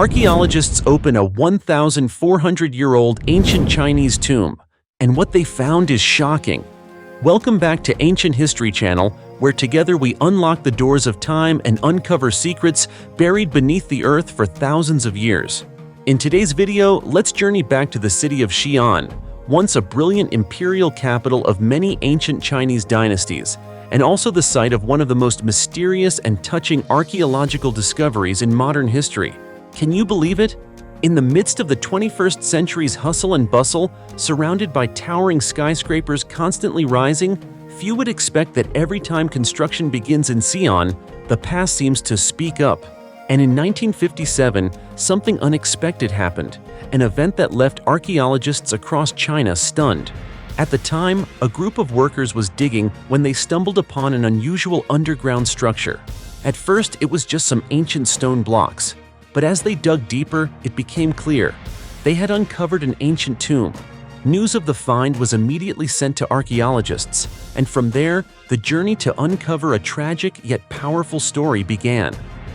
Archaeologists open a 1,400-year-old ancient Chinese tomb, and what they found is shocking. Welcome back to Ancient History Channel, where together we unlock the doors of time and uncover secrets buried beneath the earth for thousands of years. In today's video, let's journey back to the city of Xi'an, once a brilliant imperial capital of many ancient Chinese dynasties, and also the site of one of the most mysterious and touching archaeological discoveries in modern history. Can you believe it? In the midst of the 21st century's hustle and bustle, surrounded by towering skyscrapers constantly rising, few would expect that every time construction begins in Xi'an, the past seems to speak up. And in 1957, something unexpected happened, an event that left archaeologists across China stunned. At the time, a group of workers was digging when they stumbled upon an unusual underground structure. At first, it was just some ancient stone blocks. But as they dug deeper, it became clear. They had uncovered an ancient tomb. News of the find was immediately sent to archaeologists, and from there, the journey to uncover a tragic yet powerful story began.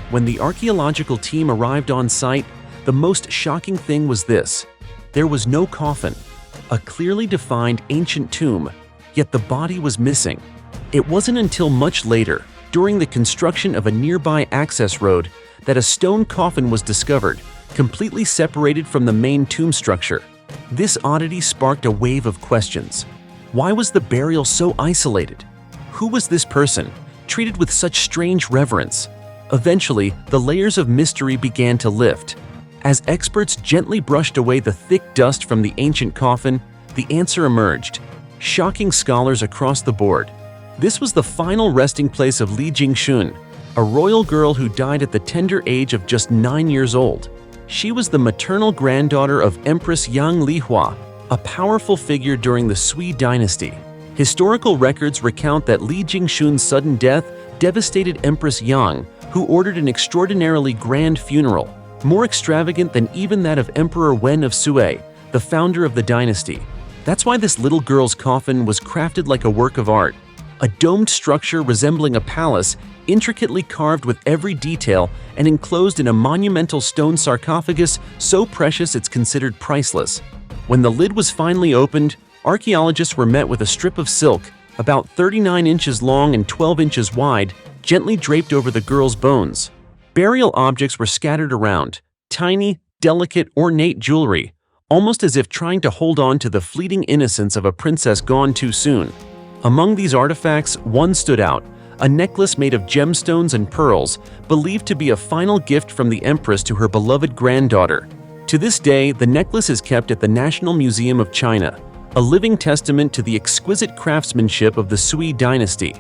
When the archaeological team arrived on site, the most shocking thing was this. There was no coffin, a clearly defined ancient tomb, yet the body was missing. It wasn't until much later, during the construction of a nearby access road, that a stone coffin was discovered, completely separated from the main tomb structure. This oddity sparked a wave of questions. Why was the burial so isolated? Who was this person, treated with such strange reverence? Eventually, the layers of mystery began to lift. As experts gently brushed away the thick dust from the ancient coffin, the answer emerged, shocking scholars across the board. This was the final resting place of Li Jingxun, a royal girl who died at the tender age of just 9 years old. She was the maternal granddaughter of Empress Yang Lihua, a powerful figure during the Sui dynasty. Historical records recount that Li Jingxun's sudden death devastated Empress Yang, who ordered an extraordinarily grand funeral, more extravagant than even that of Emperor Wen of Sui, the founder of the dynasty. That's why this little girl's coffin was crafted like a work of art, a domed structure resembling a palace, intricately carved with every detail and enclosed in a monumental stone sarcophagus so precious it's considered priceless. When the lid was finally opened, archaeologists were met with a strip of silk, about 39 inches long and 12 inches wide, gently draped over the girl's bones. Burial objects were scattered around, tiny, delicate, ornate jewelry, almost as if trying to hold on to the fleeting innocence of a princess gone too soon. Among these artifacts, one stood out, a necklace made of gemstones and pearls, believed to be a final gift from the empress to her beloved granddaughter. To this day, the necklace is kept at the National Museum of China, a living testament to the exquisite craftsmanship of the Sui dynasty.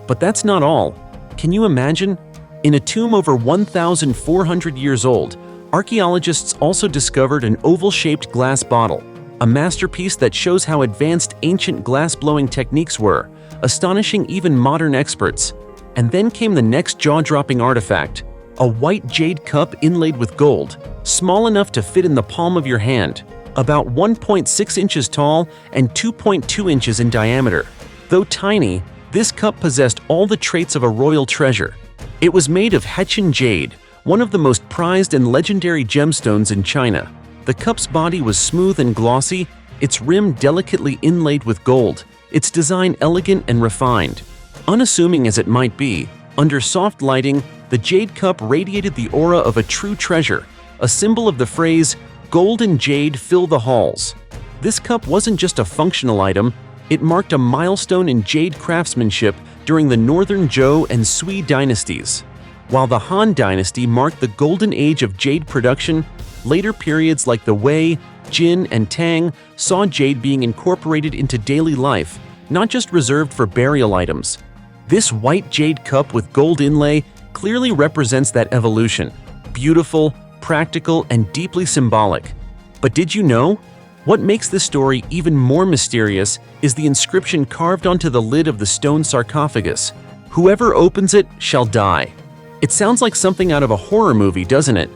But that's not all. Can you imagine? In a tomb over 1,400 years old, archaeologists also discovered an oval-shaped glass bottle, a masterpiece that shows how advanced ancient glass-blowing techniques were, astonishing even modern experts. And then came the next jaw-dropping artifact, a white jade cup inlaid with gold, small enough to fit in the palm of your hand, about 1.6 inches tall and 2.2 inches in diameter. Though tiny, this cup possessed all the traits of a royal treasure. It was made of Xi'an jade, one of the most prized and legendary gemstones in China. The cup's body was smooth and glossy, its rim delicately inlaid with gold, its design elegant and refined. Unassuming as it might be, under soft lighting, the jade cup radiated the aura of a true treasure, a symbol of the phrase, "Gold and jade fill the halls." This cup wasn't just a functional item, it marked a milestone in jade craftsmanship during the Northern Zhou and Sui dynasties. While the Han dynasty marked the golden age of jade production, later periods like the Wei, Jin, and Tang saw jade being incorporated into daily life, not just reserved for burial items. This white jade cup with gold inlay clearly represents that evolution. Beautiful, practical, and deeply symbolic. But did you know? What makes this story even more mysterious is the inscription carved onto the lid of the stone sarcophagus. "Whoever opens it shall die." It sounds like something out of a horror movie, doesn't it?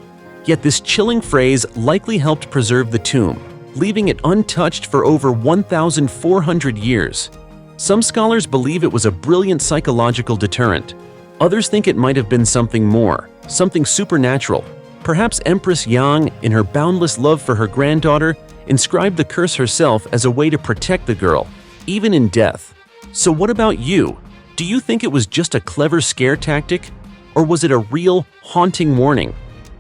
Yet this chilling phrase likely helped preserve the tomb, leaving it untouched for over 1,400 years. Some scholars believe it was a brilliant psychological deterrent. Others think it might have been something more, something supernatural. Perhaps Empress Yang, in her boundless love for her granddaughter, inscribed the curse herself as a way to protect the girl, even in death. So what about you? Do you think it was just a clever scare tactic? Or was it a real, haunting warning?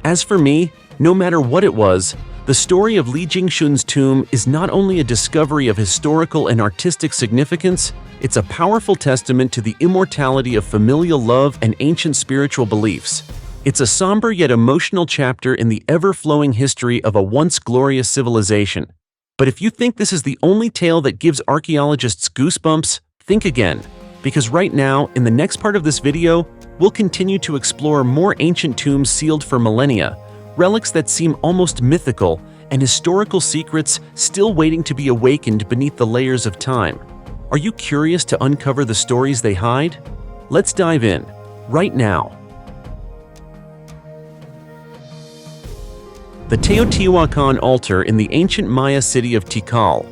As for me, no matter what it was, the story of Li Jingxun's tomb is not only a discovery of historical and artistic significance, it's a powerful testament to the immortality of familial love and ancient spiritual beliefs. It's a somber yet emotional chapter in the ever-flowing history of a once glorious civilization. But if you think this is the only tale that gives archaeologists goosebumps, think again. Because right now, in the next part of this video, we'll continue to explore more ancient tombs sealed for millennia, relics that seem almost mythical, and historical secrets still waiting to be awakened beneath the layers of time. Are you curious to uncover the stories they hide? Let's dive in, right now. The Teotihuacan altar in the ancient Maya city of Tikal.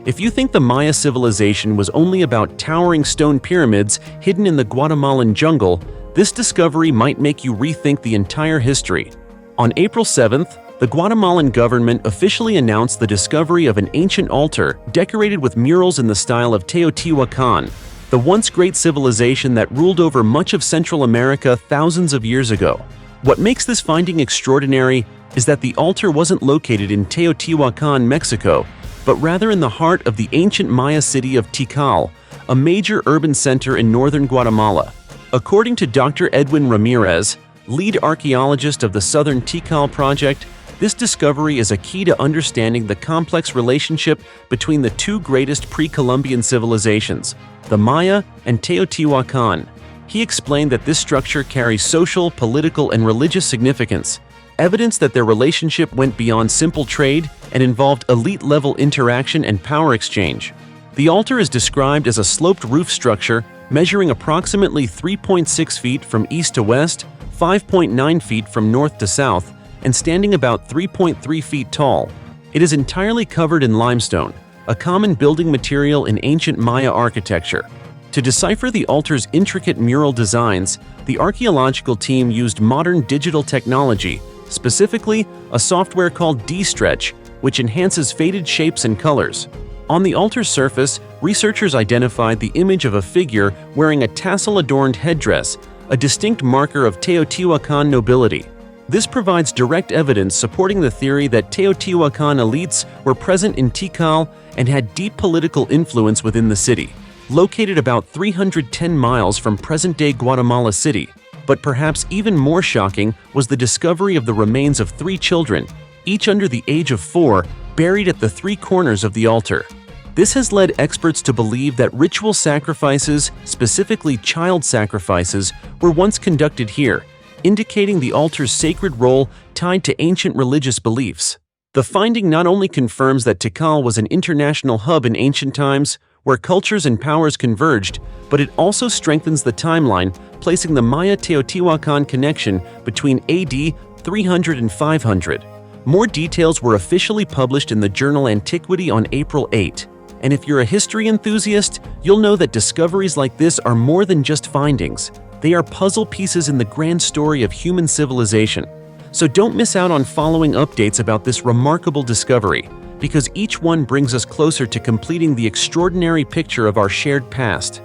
If you think the Maya civilization was only about towering stone pyramids hidden in the Guatemalan jungle, this discovery might make you rethink the entire history. On April 7th, the Guatemalan government officially announced the discovery of an ancient altar decorated with murals in the style of Teotihuacan, the once great civilization that ruled over much of Central America thousands of years ago. What makes this finding extraordinary is that the altar wasn't located in Teotihuacan, Mexico, but rather in the heart of the ancient Maya city of Tikal, a major urban center in northern Guatemala. According to Dr. Edwin Ramirez, lead archaeologist of the Southern Tikal Project, this discovery is a key to understanding the complex relationship between the two greatest pre-Columbian civilizations, the Maya and Teotihuacan. He explained that this structure carries social, political, and religious significance, evidence that their relationship went beyond simple trade and involved elite-level interaction and power exchange. The altar is described as a sloped roof structure measuring approximately 3.6 feet from east to west, 5.9 feet from north to south, and standing about 3.3 feet tall. It is entirely covered in limestone, a common building material in ancient Maya architecture. To decipher the altar's intricate mural designs, the archaeological team used modern digital technology, specifically a software called D-Stretch, which enhances faded shapes and colors. On the altar's surface, researchers identified the image of a figure wearing a tassel-adorned headdress, a distinct marker of Teotihuacan nobility. This provides direct evidence supporting the theory that Teotihuacan elites were present in Tikal and had deep political influence within the city. Located about 310 miles from present-day Guatemala City, but perhaps even more shocking was the discovery of the remains of 3 children, each under the age of 4, buried at the 3 corners of the altar. This has led experts to believe that ritual sacrifices, specifically child sacrifices, were once conducted here, indicating the altar's sacred role tied to ancient religious beliefs. The finding not only confirms that Tikal was an international hub in ancient times, where cultures and powers converged, but it also strengthens the timeline, placing the Maya-Teotihuacan connection between AD 300 and 500. More details were officially published in the journal Antiquity on April 8. And if you're a history enthusiast, you'll know that discoveries like this are more than just findings. They are puzzle pieces in the grand story of human civilization. So don't miss out on following updates about this remarkable discovery, because each one brings us closer to completing the extraordinary picture of our shared past.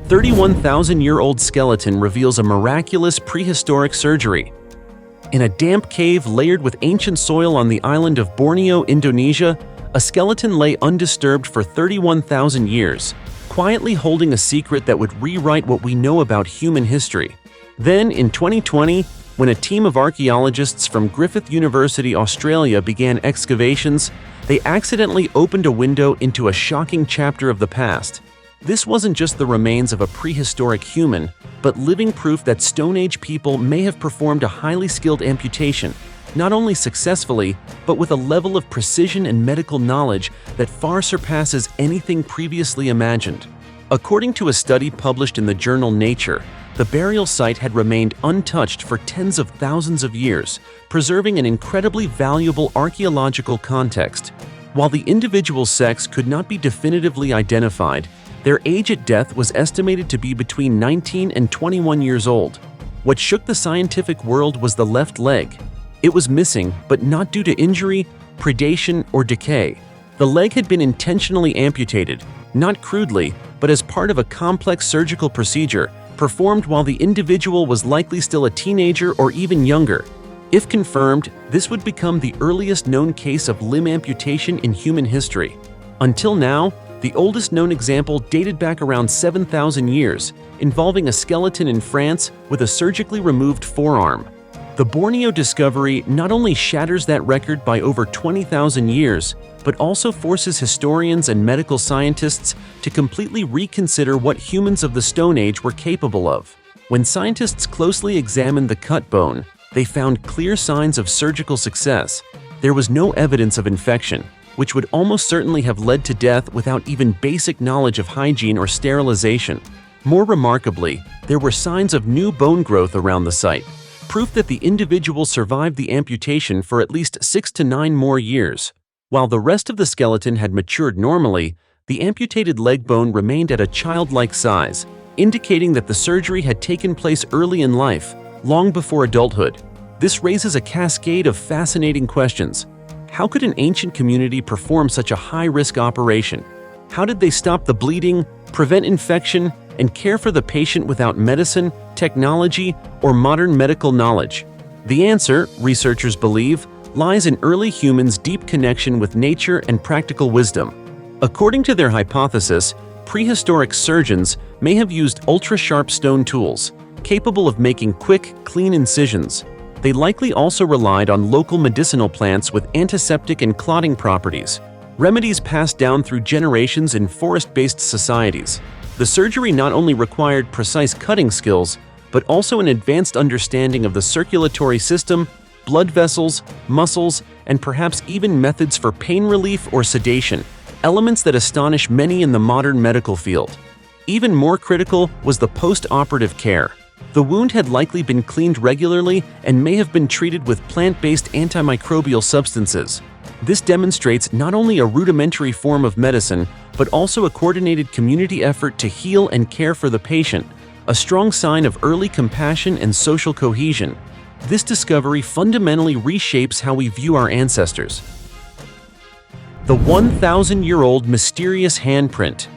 31,000-year-old skeleton reveals a miraculous prehistoric surgery. In a damp cave layered with ancient soil on the island of Borneo, Indonesia, a skeleton lay undisturbed for 31,000 years, quietly holding a secret that would rewrite what we know about human history. Then, in 2020, when a team of archaeologists from Griffith University, Australia began excavations, they accidentally opened a window into a shocking chapter of the past. This wasn't just the remains of a prehistoric human, but living proof that Stone Age people may have performed a highly skilled amputation, not only successfully, but with a level of precision and medical knowledge that far surpasses anything previously imagined. According to a study published in the journal Nature, the burial site had remained untouched for tens of thousands of years, preserving an incredibly valuable archaeological context. While the individual sex could not be definitively identified, their age at death was estimated to be between 19 and 21 years old. What shook the scientific world was the left leg. It was missing, but not due to injury, predation, or decay. The leg had been intentionally amputated, not crudely, but as part of a complex surgical procedure performed while the individual was likely still a teenager or even younger. If confirmed, this would become the earliest known case of limb amputation in human history. Until now, the oldest known example dated back around 7,000 years, involving a skeleton in France with a surgically removed forearm. The Borneo discovery not only shatters that record by over 20,000 years, but also forces historians and medical scientists to completely reconsider what humans of the Stone Age were capable of. When scientists closely examined the cut bone, they found clear signs of surgical success. There was no evidence of infection, which would almost certainly have led to death without even basic knowledge of hygiene or sterilization. More remarkably, there were signs of new bone growth around the site, proof that the individual survived the amputation for at least 6 to 9 more years. While the rest of the skeleton had matured normally, the amputated leg bone remained at a childlike size, indicating that the surgery had taken place early in life, long before adulthood. This raises a cascade of fascinating questions. How could an ancient community perform such a high-risk operation? How did they stop the bleeding, prevent infection, and care for the patient without medicine, technology, or modern medical knowledge? The answer, researchers believe, lies in early humans' deep connection with nature and practical wisdom. According to their hypothesis, prehistoric surgeons may have used ultra-sharp stone tools, capable of making quick, clean incisions. They likely also relied on local medicinal plants with antiseptic and clotting properties, remedies passed down through generations in forest-based societies. The surgery not only required precise cutting skills, but also an advanced understanding of the circulatory system, blood vessels, muscles, and perhaps even methods for pain relief or sedation, elements that astonish many in the modern medical field. Even more critical was the post-operative care. The wound had likely been cleaned regularly and may have been treated with plant-based antimicrobial substances. This demonstrates not only a rudimentary form of medicine, but also a coordinated community effort to heal and care for the patient, a strong sign of early compassion and social cohesion. This discovery fundamentally reshapes how we view our ancestors. The 1,000-year-old Mysterious Handprint.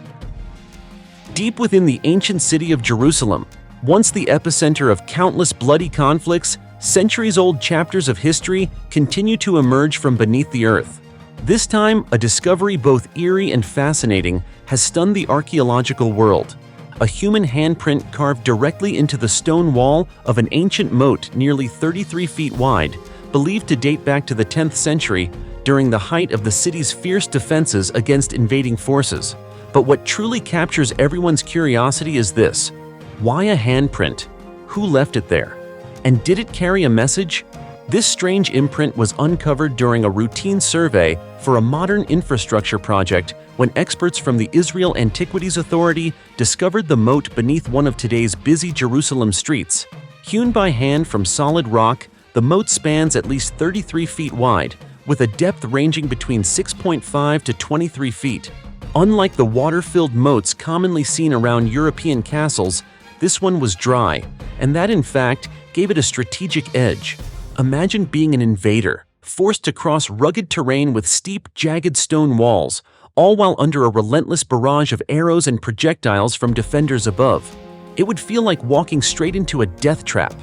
Deep within the ancient city of Jerusalem, once the epicenter of countless bloody conflicts, centuries-old chapters of history continue to emerge from beneath the earth. This time, a discovery both eerie and fascinating has stunned the archaeological world. A human handprint carved directly into the stone wall of an ancient moat nearly 33 feet wide, believed to date back to the 10th century during the height of the city's fierce defenses against invading forces. But what truly captures everyone's curiosity is this: why a handprint? Who left it there? And did it carry a message? This strange imprint was uncovered during a routine survey for a modern infrastructure project when experts from the Israel Antiquities Authority discovered the moat beneath one of today's busy Jerusalem streets. Hewn by hand from solid rock, the moat spans at least 33 feet wide, with a depth ranging between 6.5 to 23 feet. Unlike the water-filled moats commonly seen around European castles, this one was dry, and that in fact gave it a strategic edge. Imagine being an invader, forced to cross rugged terrain with steep, jagged stone walls, all while under a relentless barrage of arrows and projectiles from defenders above. It would feel like walking straight into a death trap.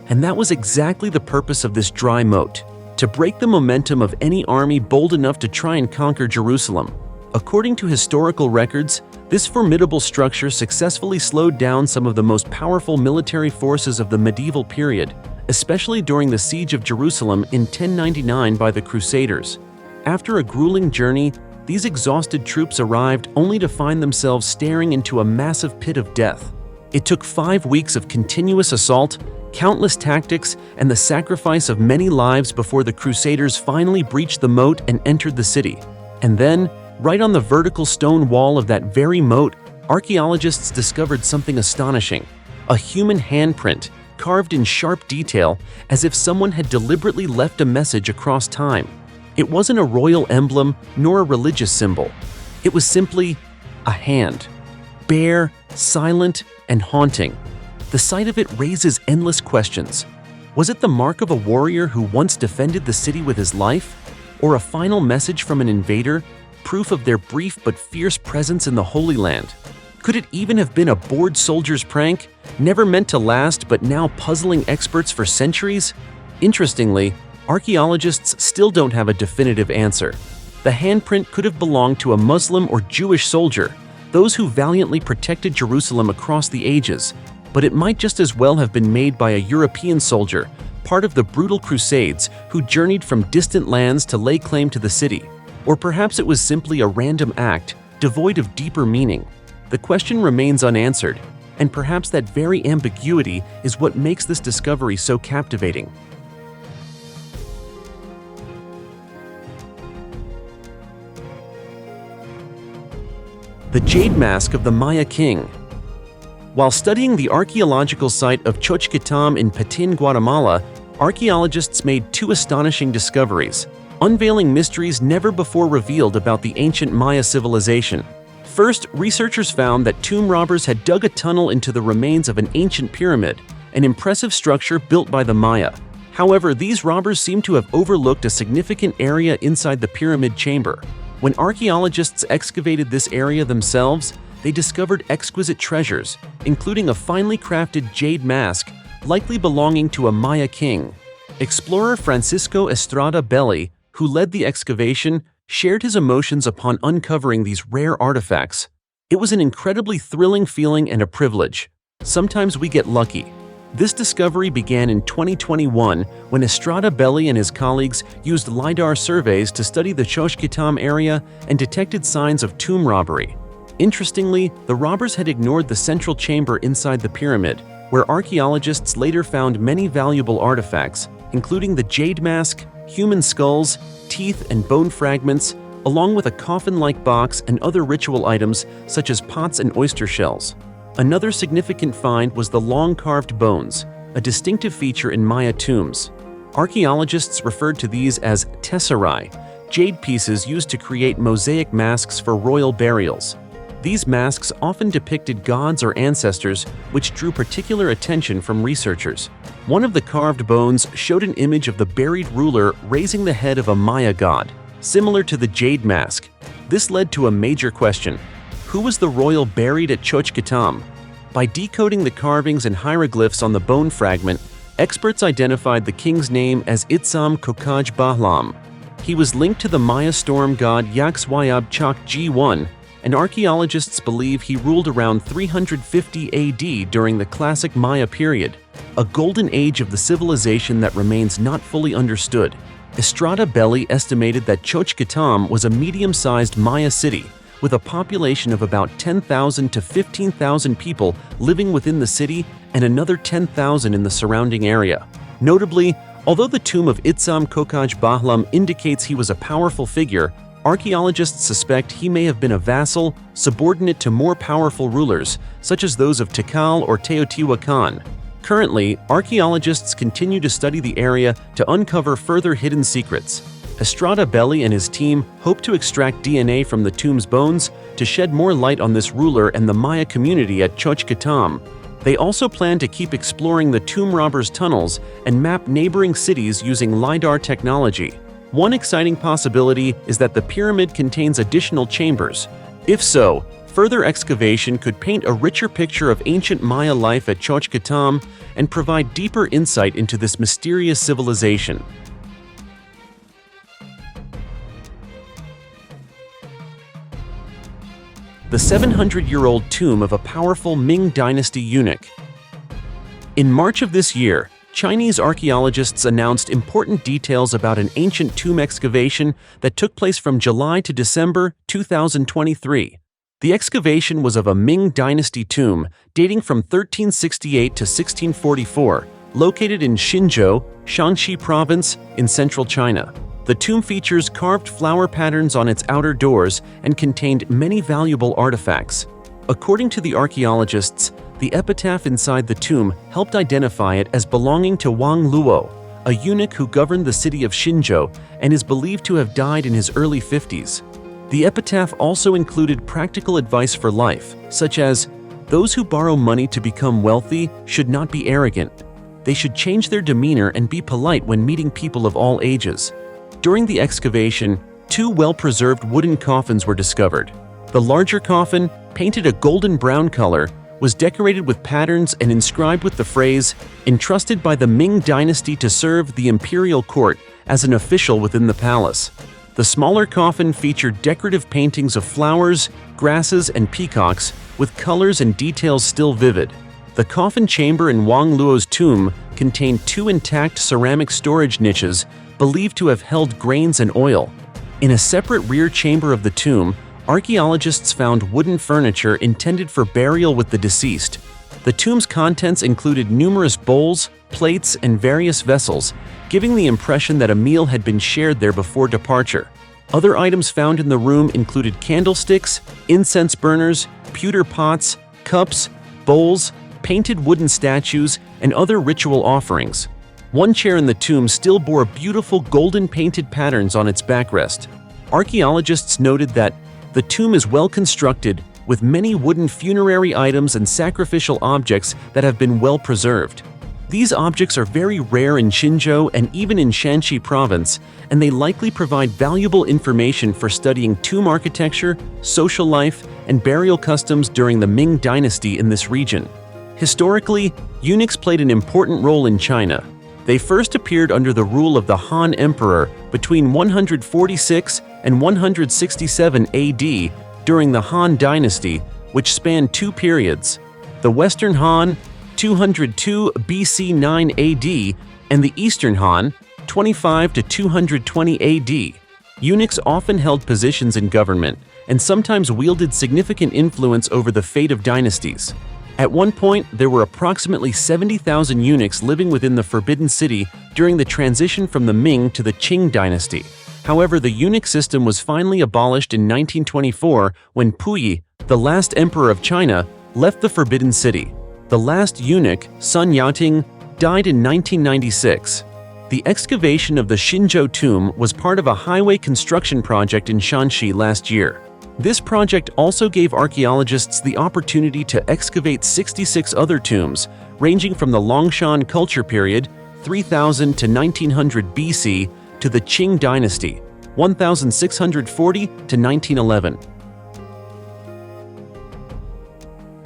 And that was exactly the purpose of this dry moat: to break the momentum of any army bold enough to try and conquer Jerusalem. According to historical records, this formidable structure successfully slowed down some of the most powerful military forces of the medieval period, especially during the siege of Jerusalem in 1099 by the Crusaders. After a grueling journey, these exhausted troops arrived only to find themselves staring into a massive pit of death. It took 5 weeks of continuous assault, countless tactics, and the sacrifice of many lives before the Crusaders finally breached the moat and entered the city. And then, right on the vertical stone wall of that very moat, archaeologists discovered something astonishing: a human handprint, carved in sharp detail, as if someone had deliberately left a message across time. It wasn't a royal emblem nor a religious symbol. It was simply a hand, bare, silent, and haunting. The sight of it raises endless questions. Was it the mark of a warrior who once defended the city with his life? Or a final message from an invader, proof of their brief but fierce presence in the Holy Land? Could it even have been a bored soldier's prank, never meant to last but now puzzling experts for centuries? Interestingly, archaeologists still don't have a definitive answer. The handprint could have belonged to a Muslim or Jewish soldier, those who valiantly protected Jerusalem across the ages, but it might just as well have been made by a European soldier, part of the brutal Crusades who journeyed from distant lands to lay claim to the city. Or perhaps it was simply a random act, devoid of deeper meaning. The question remains unanswered, and perhaps that very ambiguity is what makes this discovery so captivating. The Jade Mask of the Maya King. While studying the archaeological site of Xochitlam in Patin, Guatemala, archaeologists made two astonishing discoveries, unveiling mysteries never before revealed about the ancient Maya civilization. First, researchers found that tomb robbers had dug a tunnel into the remains of an ancient pyramid, an impressive structure built by the Maya. However, these robbers seem to have overlooked a significant area inside the pyramid chamber. When archaeologists excavated this area themselves, they discovered exquisite treasures, including a finely crafted jade mask, likely belonging to a Maya king. Explorer Francisco Estrada Belli, who led the excavation, shared his emotions upon uncovering these rare artifacts. It was an incredibly thrilling feeling and a privilege. Sometimes we get lucky. This discovery began in 2021 when Estrada Belli and his colleagues used LiDAR surveys to study the Xochitlam area and detected signs of tomb robbery. Interestingly, the robbers had ignored the central chamber inside the pyramid, where archaeologists later found many valuable artifacts, including the jade mask, human skulls, teeth and bone fragments, along with a coffin-like box and other ritual items such as pots and oyster shells. Another significant find was the long carved bones, a distinctive feature in Maya tombs. Archaeologists referred to these as tesserae, jade pieces used to create mosaic masks for royal burials. These masks often depicted gods or ancestors, which drew particular attention from researchers. One of the carved bones showed an image of the buried ruler raising the head of a Maya god, similar to the jade mask. This led to a major question. Who was the royal buried at Xochitlam? By decoding the carvings and hieroglyphs on the bone fragment, experts identified the king's name as Itzam Kokaj Bahlam. He was linked to the Maya storm god Yaxwayab Chak G1, and archaeologists believe he ruled around 350 AD during the classic Maya period, a golden age of the civilization that remains not fully understood. Estrada Belli estimated that Xochitlam was a medium-sized Maya city, with a population of about 10,000 to 15,000 people living within the city and another 10,000 in the surrounding area. Notably, although the tomb of Itzam Kokaj Bahlam indicates he was a powerful figure, archaeologists suspect he may have been a vassal, subordinate to more powerful rulers, such as those of Tikal or Teotihuacan. Currently, archaeologists continue to study the area to uncover further hidden secrets. Estrada Belli and his team hope to extract DNA from the tomb's bones to shed more light on this ruler and the Maya community at Xochitlam. They also plan to keep exploring the tomb robbers' tunnels and map neighboring cities using LiDAR technology. One exciting possibility is that the pyramid contains additional chambers. If so, further excavation could paint a richer picture of ancient Maya life at Xochitlam and provide deeper insight into this mysterious civilization. The 700-year-old tomb of a powerful Ming Dynasty eunuch. In March of this year, Chinese archaeologists announced important details about an ancient tomb excavation that took place from July to December 2023. The excavation was of a Ming Dynasty tomb dating from 1368 to 1644, located in Xinzhou, Shanxi Province, in central China. The tomb features carved flower patterns on its outer doors and contained many valuable artifacts. According to the archaeologists, the epitaph inside the tomb helped identify it as belonging to Wang Luo, a eunuch who governed the city of Xinzhou and is believed to have died in his early 50s. The epitaph also included practical advice for life, such as, Those who borrow money to become wealthy should not be arrogant. They should change their demeanor and be polite when meeting people of all ages. During the excavation, two well-preserved wooden coffins were discovered. The larger coffin, painted a golden brown color, was decorated with patterns and inscribed with the phrase, "Entrusted by the Ming Dynasty to serve the imperial court as an official within the palace." The smaller coffin featured decorative paintings of flowers, grasses, and peacocks, with colors and details still vivid. The coffin chamber in Wang Luo's tomb contained two intact ceramic storage niches believed to have held grains and oil. In a separate rear chamber of the tomb, archaeologists found wooden furniture intended for burial with the deceased. The tomb's contents included numerous bowls, plates, and various vessels, giving the impression that a meal had been shared there before departure. Other items found in the room included candlesticks, incense burners, pewter pots, cups, bowls, painted wooden statues, and other ritual offerings. One chair in the tomb still bore beautiful golden painted patterns on its backrest. Archaeologists noted that the tomb is well constructed, with many wooden funerary items and sacrificial objects that have been well preserved. These objects are very rare in Xinzhou and even in Shanxi province, and they likely provide valuable information for studying tomb architecture, social life, and burial customs during the Ming Dynasty in this region. Historically, eunuchs played an important role in China. They first appeared under the rule of the Han Emperor between 146 and 167 AD during the Han Dynasty, which spanned two periods: the Western Han, 202 BC 9 AD, and the Eastern Han, 25 to 220 AD. Eunuchs often held positions in government and sometimes wielded significant influence over the fate of dynasties. At one point, there were approximately 70,000 eunuchs living within the Forbidden City during the transition from the Ming to the Qing dynasty. However, the eunuch system was finally abolished in 1924 when Puyi, the last emperor of China, left the Forbidden City. The last eunuch, Sun Yating, died in 1996. The excavation of the Xinzhou tomb was part of a highway construction project in Shanxi last year. This project also gave archaeologists the opportunity to excavate 66 other tombs, ranging from the Longshan culture period, 3000 to 1900 BC, to the Qing dynasty, 1640 to 1911.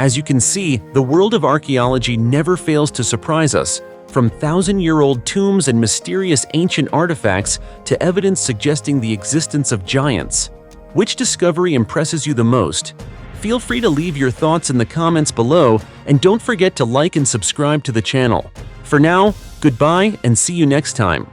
As you can see, the world of archaeology never fails to surprise us, from thousand-year-old tombs and mysterious ancient artifacts to evidence suggesting the existence of giants. Which discovery impresses you the most? Feel free to leave your thoughts in the comments below, and don't forget to like and subscribe to the channel. For now, goodbye and see you next time.